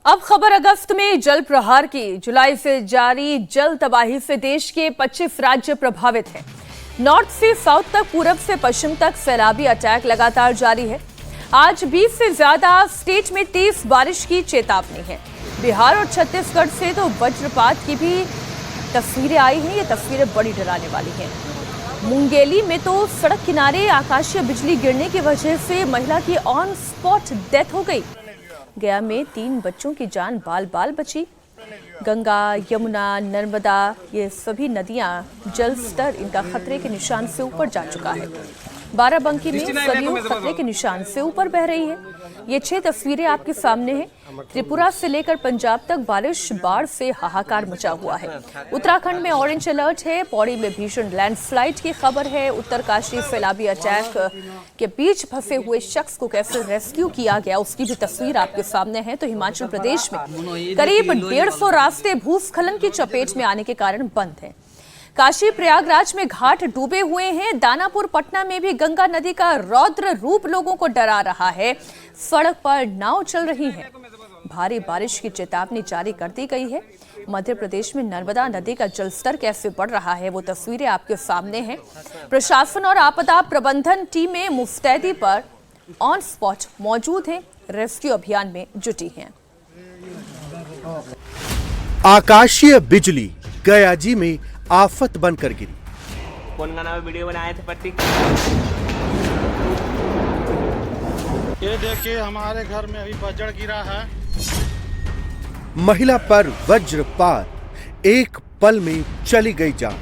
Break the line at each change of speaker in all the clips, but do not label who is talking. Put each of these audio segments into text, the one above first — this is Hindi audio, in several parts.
अब खबर अगस्त में जल प्रहार की। जुलाई से जारी जल तबाही से देश के 25 राज्य प्रभावित हैं। नॉर्थ से साउथ तक, पूरब से पश्चिम तक सैलाबी अटैक लगातार जारी है। आज 20 से ज्यादा स्टेट में तेज बारिश की चेतावनी है। बिहार और छत्तीसगढ़ से तो वज्रपात की भी तस्वीरें आई हैं। ये तस्वीरें बड़ी डराने वाली हैं। मुंगेली में तो सड़क किनारे आकाशीय बिजली गिरने की वजह से महिला की ऑन स्पॉट डेथ हो गई। गया में 3 बच्चों की जान बाल बाल बची। गंगा, यमुना, नर्मदा, ये सभी नदियां जल स्तर इनका खतरे के निशान से ऊपर जा चुका है। बाराबंकी में सरयू खतरे के निशान से ऊपर बह रही है। ये 6 तस्वीरें आपके सामने हैं। त्रिपुरा से लेकर पंजाब तक बारिश, बाढ़ से हाहाकार मचा हुआ है। उत्तराखंड में ऑरेंज अलर्ट है। पौड़ी में भीषण लैंडस्लाइड की खबर है। उत्तरकाशी सैलाबी अटैक के बीच फंसे हुए शख्स को कैसे रेस्क्यू किया गया, उसकी भी तस्वीर आपके सामने है। तो हिमाचल प्रदेश में करीब 150 रास्ते भूस्खलन की चपेट में आने के कारण बंद हैं। काशी प्रयागराज में घाट डूबे हुए हैं। दानापुर पटना में भी गंगा नदी का रौद्र रूप लोगों को डरा रहा है। सड़क पर नाव चल रही है। भारी बारिश की चेतावनी जारी कर दी गई है। मध्य प्रदेश में नर्मदा नदी का जलस्तर कैसे बढ़ रहा है, वो तस्वीरें आपके सामने हैं। प्रशासन और आपदा प्रबंधन टीमें मुस्तैदी पर ऑन स्पॉट मौजूद हैं। रेस्क्यू अभियान में जुटी हैं।
आकाशीय बिजली गया जी में आफत बनकर गिरी।
कौन गाना में वीडियो बनाए थे प्रतीक?
ये देखिए हमारे घर में अभी वज्र गिरा है।
महिला पर वज्रपात, एक पल में चली गई जान।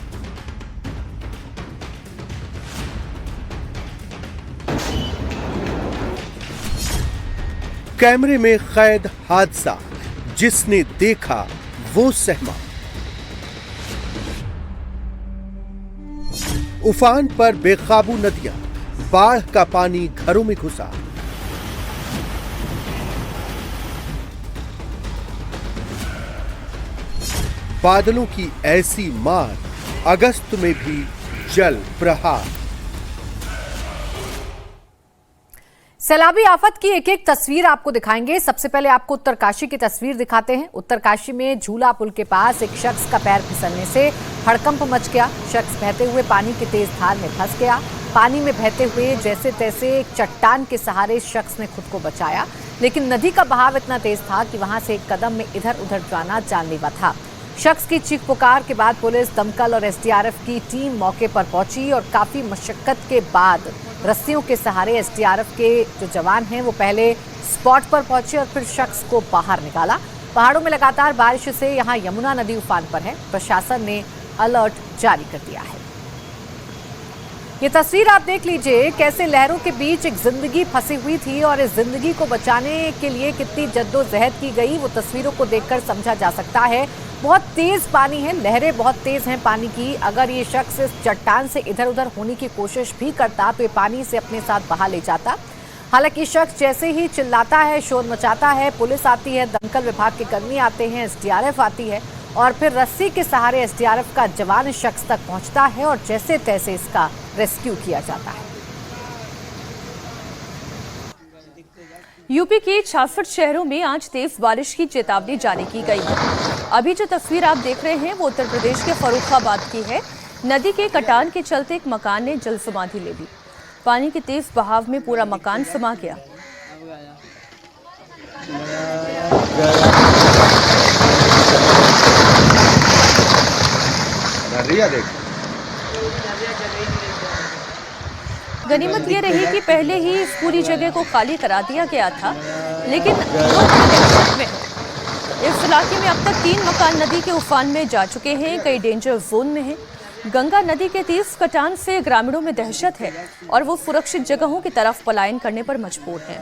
कैमरे में कैद हादसा, जिसने देखा वो सहमा। उफान पर बेकाबू नदियां, बाढ़ का पानी घरों में घुसा। बादलों की ऐसी मार, अगस्त में भी जल प्रहार।
सैलाबी आफत की एक एक तस्वीर आपको दिखाएंगे। सबसे पहले आपको उत्तरकाशी की तस्वीर दिखाते हैं। उत्तरकाशी में झूला पुल के पास एक शख्स का पैर फिसलने से हड़कंप मच गया। शख्स बहते हुए पानी की तेज धार में फंस गया। पानी में बहते हुए जैसे तैसे एक चट्टान के सहारे शख्स ने खुद को बचाया, लेकिन नदी का बहाव इतना तेज था कि वहां से एक कदम में इधर उधर जाना जानलेवा था। शख्स की चीख पुकार के बाद पुलिस, दमकल और एसडीआरएफ की टीम मौके पर पहुंची और काफी मशक्कत के बाद रस्सियों के सहारे एसडीआरएफ के जो जवान हैं वो पहले स्पॉट पर पहुंचे और फिर शख्स को बाहर निकाला। पहाड़ों में लगातार बारिश से यहां यमुना नदी उफान पर है। प्रशासन ने अलर्ट जारी कर दिया है। ये तस्वीर आप देख लीजिए, कैसे लहरों के बीच एक जिंदगी फंसी हुई थी और इस जिंदगी को बचाने के लिए कितनी जद्दोजहद की गई, वो तस्वीरों को देखकर समझा जा सकता है। बहुत तेज पानी है, लहरें बहुत तेज हैं पानी की। अगर ये शख्स इस चट्टान से इधर उधर होने की कोशिश भी करता तो ये पानी से अपने साथ बहा ले जाता। हालांकि शख्स जैसे ही चिल्लाता है, शोर मचाता है, पुलिस आती है, दमकल विभाग के कर्मी आते हैं, एसडीआरएफ आती है और फिर रस्सी के सहारे एसडीआरएफ का जवान इस शख्स तक पहुंचता है और जैसे तैसे इसका रेस्क्यू किया जाता है।
यूपी के 66 शहरों में आज तेज बारिश की चेतावनी जारी की गई है। अभी जो तस्वीर आप देख रहे हैं वो उत्तर प्रदेश के फर्रुखाबाद की है। नदी के कटान के चलते एक मकान ने जल समाधि ले ली। पानी के तेज बहाव में पूरा मकान समा गया। गनीमत ये रही कि पहले ही इस पूरी जगह को खाली करा दिया गया था, लेकिन लोग टेंशन में हैं। इस इलाके में अब तक 3 मकान नदी के उफान में जा चुके हैं। कई डेंजर जोन में हैं। गंगा नदी के तेज कटान से ग्रामीणों में दहशत है और वो सुरक्षित जगहों की तरफ पलायन करने पर मजबूर हैं।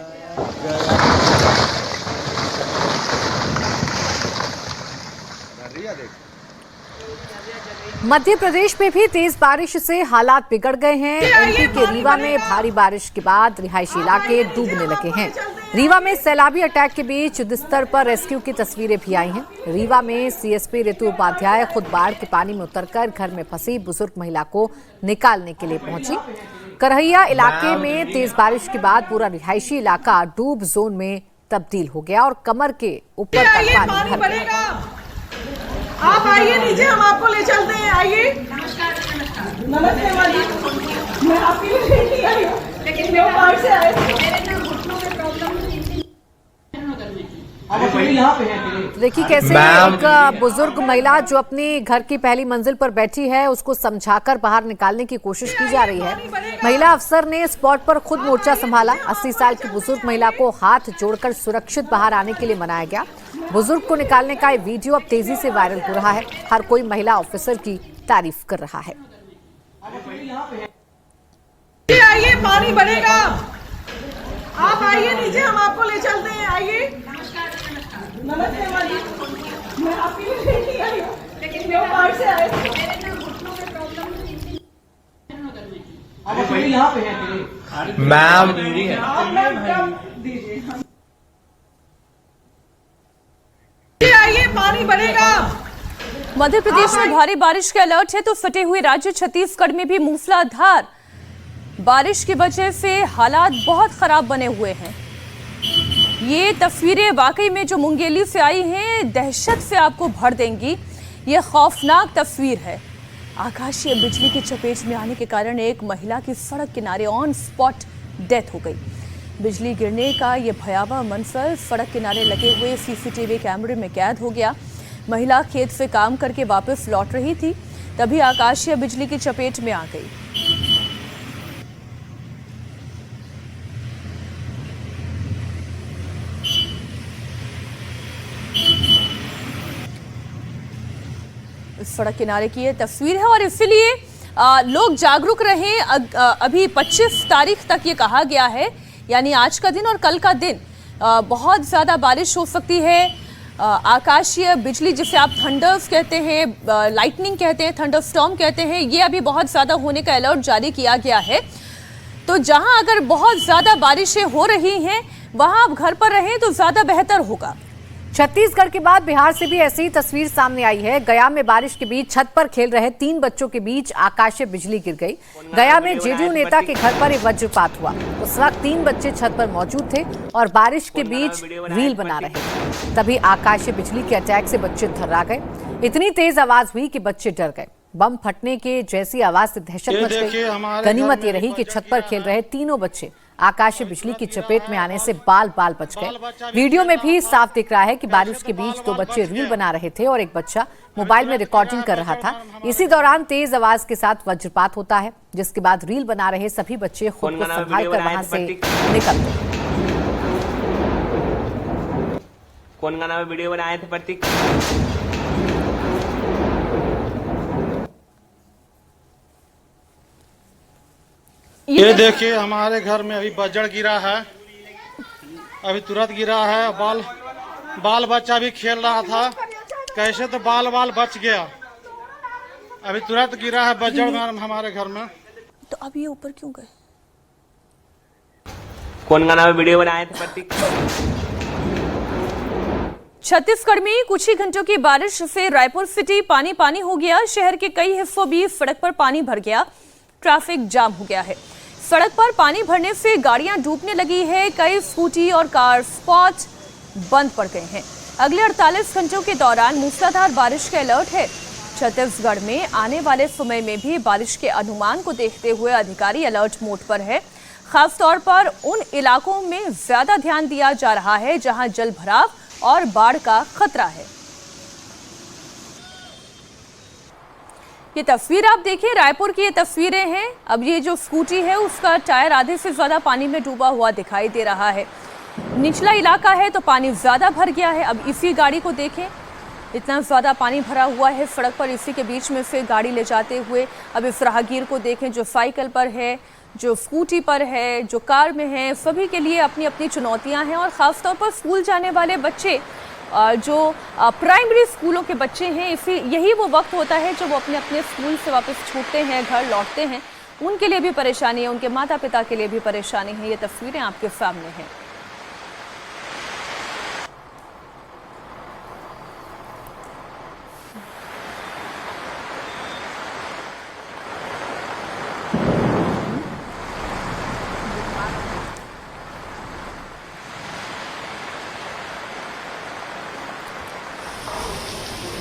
मध्य प्रदेश में भी तेज बारिश से हालात बिगड़ गए हैं। एमपी के रीवा में भारी बारिश के बाद रिहायशी इलाके डूबने लगे हैं। रीवा में सैलाबी अटैक के बीच युद्ध स्तर पर रेस्क्यू की तस्वीरें भी आई हैं। रीवा में सीएसपी ऋतु उपाध्याय खुद बाढ़ के पानी में उतरकर घर में फंसी बुजुर्ग महिला को निकालने के लिए पहुंची। करहैया इलाके में तेज बारिश के बाद पूरा रिहायशी इलाका डूब जोन में तब्दील हो गया और कमर के ऊपर तक पानी भर गया।
आप आइए नीचे, हम आपको ले चलते हैं। आइए। नमस्ते वाली, मैं आपके लिए लेके आई हूँ, लेकिन मैं बाहर से आए थे।
देखिए कैसे एक बुजुर्ग महिला जो अपनी घर की पहली मंजिल पर बैठी है उसको समझाकर बाहर निकालने की कोशिश की जा रही है। महिला अफसर ने स्पॉट पर खुद मोर्चा संभाला। 80 साल की बुजुर्ग महिला को हाथ जोड़कर सुरक्षित बाहर आने के लिए मनाया गया। बुजुर्ग को निकालने का ये वीडियो अब तेजी से वायरल हो रहा है। हर कोई महिला ऑफिसर की तारीफ कर रहा है।
आइए, पानी बढ़ेगा। आप आइए नीचे, हम आपको ले चलते हैं। आइए। नमस्ते वाली, मैं आपके लिए लेके आई हूँ, लेकिन मैं बाहर से आए थे।
मैम
आइए, पानी बढ़ेगा।
मध्य प्रदेश में भारी बारिश के अलर्ट है तो फटे हुए राज्य छत्तीसगढ़ में भी मूसलाधार बारिश की वजह से हालात बहुत खराब बने हुए हैं। ये तस्वीरें वाकई में जो मुंगेली से आई हैं दहशत से आपको भर देंगी। ये खौफनाक तस्वीर है। आकाशीय बिजली की चपेट में आने के कारण एक महिला की सड़क किनारे ऑन स्पॉट डेथ हो गई। बिजली गिरने का ये भयावह मंजर सड़क किनारे लगे हुए सीसीटीवी कैमरे में कैद हो गया। महिला खेत से काम करके वापस लौट रही थी, तभी आकाशीय बिजली की चपेट में आ गई। सड़क किनारे की ये तस्वीर है और इसलिए लोग जागरूक रहें। अभी 25 तारीख तक ये कहा गया है, यानी आज का दिन और कल का दिन बहुत ज़्यादा बारिश हो सकती है। आकाशीय बिजली जिसे आप थंडर्स कहते हैं, लाइटनिंग कहते हैं, थंडर स्टॉर्म कहते हैं, ये अभी बहुत ज़्यादा होने का अलर्ट जारी किया गया है। तो जहां अगर बहुत ज़्यादा बारिशें हो रही हैं वहां आप घर पर रहें तो ज़्यादा बेहतर होगा।
छत्तीसगढ़ के बाद बिहार से भी ऐसी तस्वीर सामने आई है। गया में बारिश के बीच छत पर खेल रहे 3 बच्चों के बीच आकाशीय बिजली गिर गई। गया में जेडीयू नेता के घर पर एक वज्रपात हुआ। उस वक्त 3 बच्चे छत पर मौजूद थे और बारिश के बीच रील बना रहे थे। तभी आकाशीय बिजली के अटैक से बच्चे थर्रा गए। इतनी तेज आवाज हुई कि बच्चे डर गए। बम फटने के जैसी आवाज से दहशत मच गई। गनीमत ये रही कि छत पर खेल रहे 3 बच्चे आकाशीय बिजली की चपेट में आने से बाल बाल बच गए। वीडियो में भी साफ दिख रहा है कि बारिश के बीच 2 बच्चे रील बना रहे थे और एक बच्चा मोबाइल में रिकॉर्डिंग कर रहा था। इसी दौरान तेज आवाज के साथ वज्रपात होता है, जिसके बाद रील बना रहे सभी बच्चे खुद को संभाल कर वहां से निकलते।
कौन गाना में वीडियो बनाए थे प्रतीक?
ये देखिए हमारे घर में अभी बजड़ गिरा है, अभी तुरंत गिरा है। बाल बच्चा भी खेल रहा था, कैसे तो बाल बच गया। अभी तुरंत गिरा है बजड़ हमारे घर में।
तो अब ये ऊपर क्यों गए?
कौन गाना में वीडियो बनाए थे प्रतीक?
छत्तीसगढ़ में कुछ ही घंटों की बारिश से रायपुर सिटी पानी पानी हो गया। शहर के कई हिस्सों भी सड़क पर पानी भर गया, ट्रैफिक जाम हो गया है। सड़क पर पानी भरने से गाड़ियां डूबने लगी है। कई स्कूटी और कार स्पॉट बंद पड़ गए हैं। अगले 48 घंटों के दौरान मूसलाधार बारिश का अलर्ट है। छत्तीसगढ़ में आने वाले समय में भी बारिश के अनुमान को देखते हुए अधिकारी अलर्ट मोड पर है। खासतौर पर उन इलाकों में ज्यादा ध्यान दिया जा रहा है जहां जल भराव और बाढ़ का खतरा है। ये तस्वीर आप देखिए, रायपुर की ये तस्वीरें हैं। अब ये जो स्कूटी है उसका टायर आधे से ज्यादा पानी में डूबा हुआ दिखाई दे रहा है। निचला इलाका है तो पानी ज्यादा भर गया है। अब इसी गाड़ी को देखें, इतना ज्यादा पानी भरा हुआ है सड़क पर, इसी के बीच में से गाड़ी ले जाते हुए। अब इस राहगीर को देखें जो साइकिल पर है, जो स्कूटी पर है, जो कार में है, सभी के लिए अपनी अपनी चुनौतियां हैं। और ख़ासतौर पर स्कूल जाने वाले बच्चे, जो प्राइमरी स्कूलों के बच्चे हैं, यही वो वक्त होता है जब वो अपने अपने स्कूल से वापस छूटते हैं, घर लौटते हैं। उनके लिए भी परेशानी है, उनके माता पिता के लिए भी परेशानी है। ये तस्वीरें आपके सामने हैं।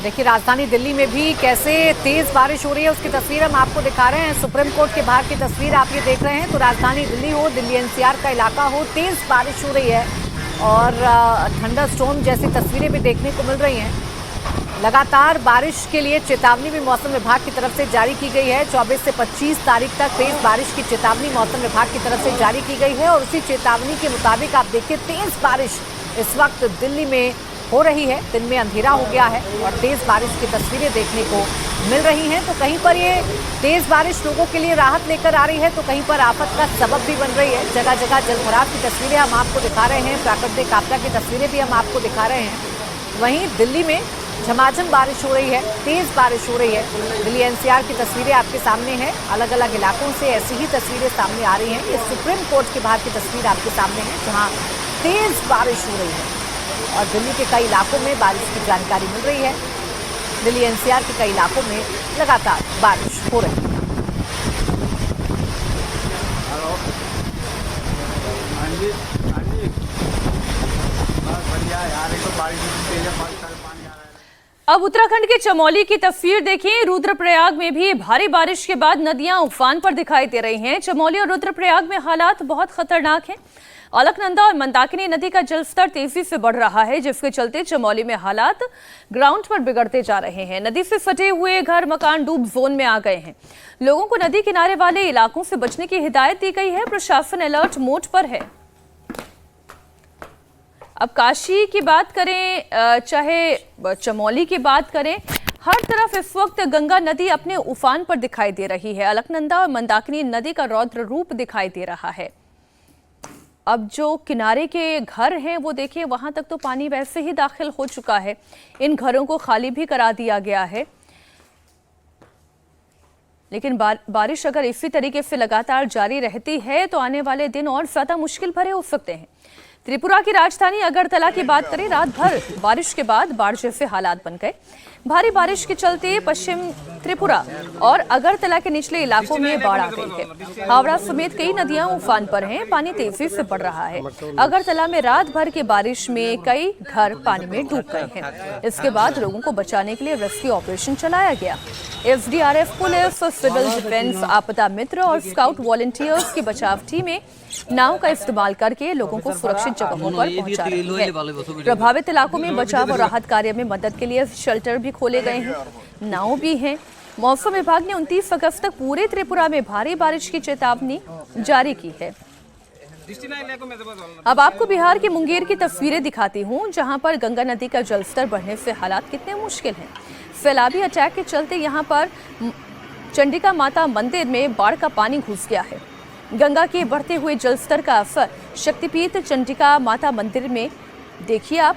देखिए राजधानी दिल्ली में भी कैसे तेज बारिश हो रही है उसकी तस्वीर हम आपको दिखा रहे हैं। सुप्रीम कोर्ट के बाहर की तस्वीर आप ये देख रहे हैं। तो राजधानी दिल्ली हो, दिल्ली एनसीआर का इलाका हो, तेज बारिश हो रही है और थंडर स्टॉर्म जैसी तस्वीरें भी देखने को मिल रही हैं। लगातार बारिश के लिए चेतावनी भी मौसम विभाग की तरफ से जारी की गई है। 24 से 25 तारीख तक तेज बारिश की चेतावनी मौसम विभाग की तरफ से जारी की गई है और उसी चेतावनी के मुताबिक आप देखिए तेज बारिश इस वक्त दिल्ली में हो रही है। दिन में अंधेरा हो गया है और तेज बारिश की तस्वीरें देखने को मिल रही हैं। तो कहीं पर ये तेज बारिश लोगों के लिए राहत लेकर आ रही है तो कहीं पर आफत का सबब भी बन रही है। जगह जगह जलभराव की तस्वीरें हम आपको दिखा रहे हैं, प्राकृतिक आपदा की तस्वीरें भी हम आपको दिखा रहे हैं। वहीं दिल्ली में झमाझम बारिश हो रही है, तेज बारिश हो रही है। दिल्ली एनसीआर की तस्वीरें आपके सामने हैं। अलग अलग इलाकों से ऐसी ही तस्वीरें सामने आ रही हैं। ये सुप्रीम कोर्ट के बाहर की तस्वीर आपके सामने है जहां तेज बारिश हो रही है और दिल्ली के कई इलाकों में बारिश की जानकारी मिल रही है। दिल्ली एनसीआर के कई इलाकों में लगातार बारिश हो रही है।
अब उत्तराखंड के चमोली की तस्वीर देखिए। रुद्रप्रयाग में भी भारी बारिश के बाद नदियां उफान पर दिखाई दे रही हैं। चमोली और रुद्रप्रयाग में हालात बहुत खतरनाक हैं। अलकनंदा और मंदाकिनी नदी का जलस्तर तेजी से बढ़ रहा है जिसके चलते चमोली में हालात ग्राउंड पर बिगड़ते जा रहे हैं। नदी से सटे हुए घर मकान डूब जोन में आ गए हैं। लोगों को नदी किनारे वाले इलाकों से बचने की हिदायत दी गई है। प्रशासन अलर्ट मोड पर है। अब काशी की बात करें चाहे चमोली की बात करें, हर तरफ इस वक्त गंगा नदी अपने उफान पर दिखाई दे रही है। अलकनंदा और मंदाकिनी नदी का रौद्र रूप दिखाई दे रहा है। अब जो किनारे के घर हैं वो देखिए, वहां तक तो पानी वैसे ही दाखिल हो चुका है। इन घरों को खाली भी करा दिया गया है। लेकिन बारिश अगर इसी तरीके से लगातार जारी रहती है तो आने वाले दिन और ज्यादा मुश्किल भरे हो सकते हैं। त्रिपुरा की राजधानी अगरतला की बात करें, रात भर बारिश के बाद बाढ़ जैसे हालात बन गए। भारी बारिश के चलते पश्चिम त्रिपुरा और अगरतला के निचले इलाकों में बाढ़ आ गई है। हावड़ा समेत कई नदियां उफान पर हैं। पानी तेजी से बढ़ रहा है। अगरतला में रात भर की बारिश में कई घर पानी में डूब गए हैं। इसके बाद लोगों को बचाने के लिए रेस्क्यू ऑपरेशन चलाया गया। एसडीआरएफ, पुलिस, सिविल डिफेंस, आपदा मित्र और स्काउट वॉलंटियर्स की बचाव टीमें नाव का इस्तेमाल करके लोगों को सुरक्षित जगहों पर पहुंचा रही है। प्रभावित इलाकों में बचाव और राहत कार्य में मदद के लिए शेल्टर भी खोले गए हैं, नाव भी हैं। मौसम विभाग ने 29 अगस्त तक पूरे त्रिपुरा में भारी बारिश की चेतावनी जारी की है। अब आपको बिहार के मुंगेर की तस्वीरें दिखाती हूँ जहां पर गंगा नदी का जलस्तर बढ़ने से हालात कितने मुश्किल हैं। सैलाबी अटैक के चलते यहां पर चंडिका माता मंदिर में बाढ़ का पानी घुस गया है। गंगा के बढ़ते हुए जलस्तर का असर शक्तिपीठ चंडिका माता मंदिर में देखिए आप,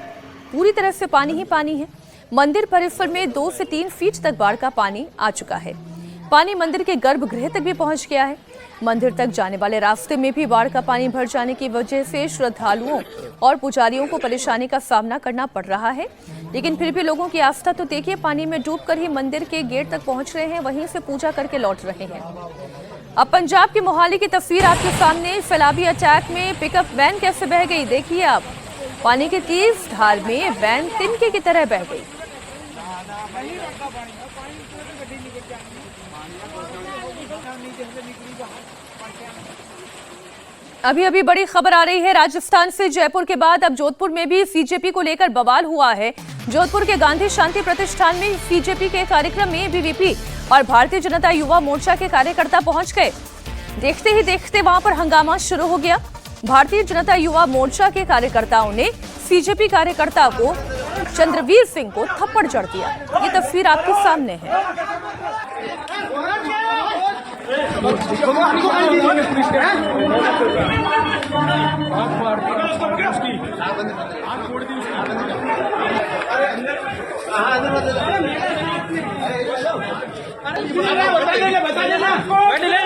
पूरी तरह से पानी ही पानी है। मंदिर परिसर में 2 से 3 फीट तक बाढ़ का पानी आ चुका है। पानी मंदिर के गर्भगृह तक भी पहुंच गया है। मंदिर तक जाने वाले रास्ते में भी बाढ़ का पानी भर जाने की वजह से श्रद्धालुओं और पुजारियों को परेशानी का सामना करना पड़ रहा है। लेकिन फिर भी लोगों की आस्था तो देखिए, पानी में डूबकर ही मंदिर के गेट तक पहुंच रहे हैं, वहीं से पूजा करके लौट रहे हैं। अब पंजाब के मोहाली की तस्वीर आपके सामने। सैलाबी अटैक में पिकअप वैन कैसे बह गई देखिए आप। पानी के तेज धार में वैन तिनके की तरह बह गई। अभी अभी बड़ी खबर आ रही है राजस्थान से। जयपुर के बाद अब जोधपुर में भी सीजेपी को लेकर बवाल हुआ है। जोधपुर के गांधी शांति प्रतिष्ठान में सीजेपी के कार्यक्रम में बीवीपी और भारतीय जनता युवा मोर्चा के कार्यकर्ता पहुंच गए। देखते ही देखते वहां पर हंगामा शुरू हो गया। भारतीय जनता युवा मोर्चा के कार्यकर्ताओं ने सीजेपी कार्यकर्ता को चंद्रवीर सिंह को थप्पड़ जड़ दिया। ये तस्वीर आपके सामने है।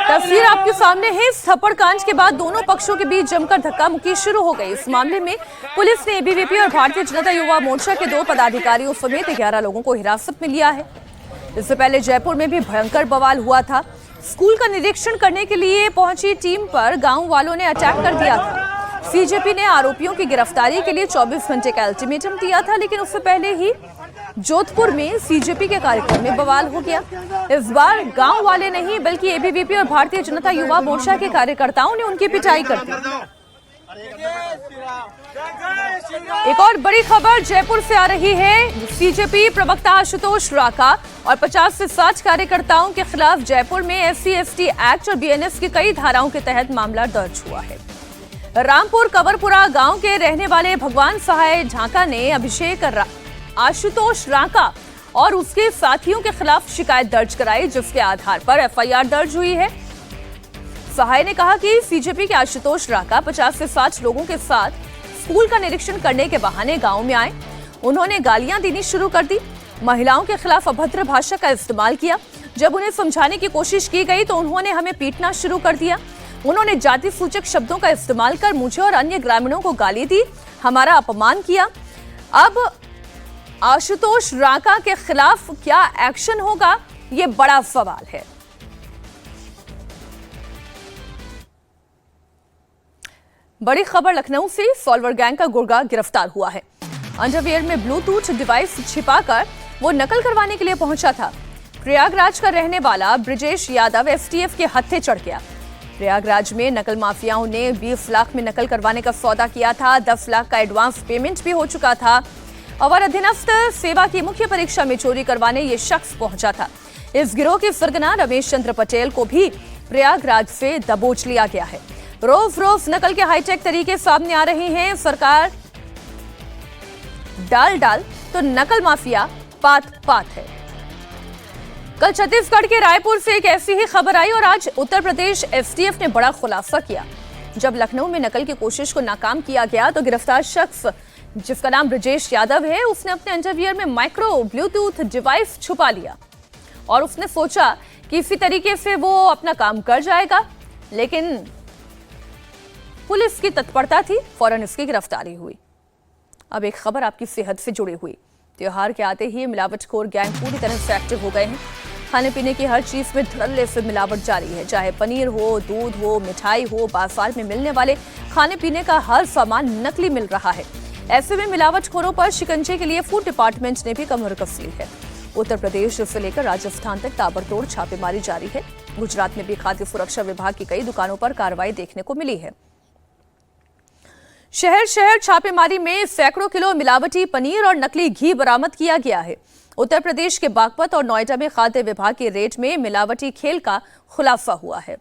तस्वीर आपके सामने है। इस थप्पड़ कांड के बाद दोनों पक्षों के बीच जमकर धक्का मुक्की शुरू हो गई। इस मामले में पुलिस ने बीवीपी और भारतीय जनता युवा मोर्चा के 2 पदाधिकारियों समेत 11 लोगों को हिरासत में लिया है। इससे पहले जयपुर में भी भयंकर बवाल हुआ था। स्कूल का निरीक्षण करने के लिए पहुंची टीम पर गांव वालों ने अटैक कर दिया था। सीजेपी ने आरोपियों की गिरफ्तारी के लिए 24 घंटे का अल्टीमेटम दिया था, लेकिन उससे पहले ही जोधपुर में सीजेपी के कार्यक्रम में बवाल हो गया। इस बार गांव वाले नहीं बल्कि एबीवीपी और भारतीय जनता युवा मोर्चा के कार्यकर्ताओं ने उनकी पिटाई कर दी। एक और बड़ी खबर जयपुर से आ रही है। सीजेपी प्रवक्ता आशुतोष राका और 50 से 60 कार्यकर्ताओं के खिलाफ जयपुर में SC/ST एक्ट और BNS की कई धाराओं के तहत मामला दर्ज हुआ है। रामपुर कंवरपुरा गांव के रहने वाले भगवान सहाय ढाका ने अभिषेक आशुतोष राका और उसके साथियों के खिलाफ शिकायत दर्ज कराई, जिसके आधार पर FIR दर्ज हुई है। सहाय ने कहा कि सीजेपी के आशुतोष राका 50 से 60 लोगों के साथ स्कूल का निरीक्षण करने के बहाने गांव में आए। उन्होंने गालियां देनी शुरू कर दी, महिलाओं के खिलाफ अभद्र भाषा का इस्तेमाल किया। जब उन्हें समझाने की कोशिश की गई तो उन्होंने हमें पीटना शुरू कर दिया। उन्होंने जाति सूचक शब्दों का इस्तेमाल कर मुझे और अन्य ग्रामीणों को गाली दी, हमारा अपमान किया। अब आशुतोष राका के खिलाफ क्या एक्शन होगा, ये बड़ा सवाल है। बड़ी खबर लखनऊ से, सॉल्वर गैंग का गुर्गा गिरफ्तार हुआ है। अंडरवियर में ब्लूटूथ डिवाइस छिपाकर वो नकल करवाने के लिए पहुंचा था। प्रयागराज का रहने वाला ब्रिजेश यादव STF के हत्थे चढ़ गया। प्रयागराज में नकल माफियाओं ने 20 लाख में नकल करवाने का सौदा किया था। 10 लाख का एडवांस पेमेंट भी हो चुका था और अधीनस्थ सेवा की मुख्य परीक्षा में चोरी करवाने ये शख्स पहुंचा था। इस गिरोह के सरगना रमेश चंद्र पटेल को भी प्रयागराज से दबोच लिया गया है। रोज रोज नकल के हाईटेक तरीके सामने आ रहे हैं। सरकार डाल तो नकल माफिया पात है। कल छत्तीसगढ़ के रायपुर से एक ऐसी ही खबर आई और आज उत्तर प्रदेश STF ने बड़ा खुलासा किया। जब लखनऊ में नकल की कोशिश को नाकाम किया गया तो गिरफ्तार शख्स, जिसका नाम ब्रिजेश यादव है, उसने अपने अंडरवियर में माइक्रो ब्लूटूथ डिवाइस छुपा लिया और उसने सोचा कि इसी तरीके से वो अपना काम कर जाएगा, लेकिन पुलिस की तत्परता थी, फौरन इसकी गिरफ्तारी हुई। अब एक खबर आपकी सेहत से जुड़ी हुई। त्योहार के आते ही मिलावटखोर गैंग पूरी तरह से एक्टिव हो गए हैं। खाने पीने की हर चीज में धड़ल्ले से मिलावट जारी है, चाहे पनीर हो, दूध हो, मिठाई हो। बाजार में मिलने वाले खाने पीने का हर सामान नकली मिल रहा है। ऐसे में मिलावटखोरों पर शिकंजे के लिए फूड डिपार्टमेंट ने भी कमर कस ली है। उत्तर प्रदेश से लेकर राजस्थान तक ताबड़तोड़ छापेमारी जारी है। गुजरात में भी खाद्य सुरक्षा विभाग की कई दुकानों पर कार्रवाई देखने को मिली है। शहर शहर छापेमारी में सैकड़ों किलो मिलावटी पनीर और नकली घी बरामद किया गया है। उत्तर प्रदेश के बागपत और नोएडा में खाद्य विभाग के रेड में मिलावटी खेल का खुलासा हुआ है।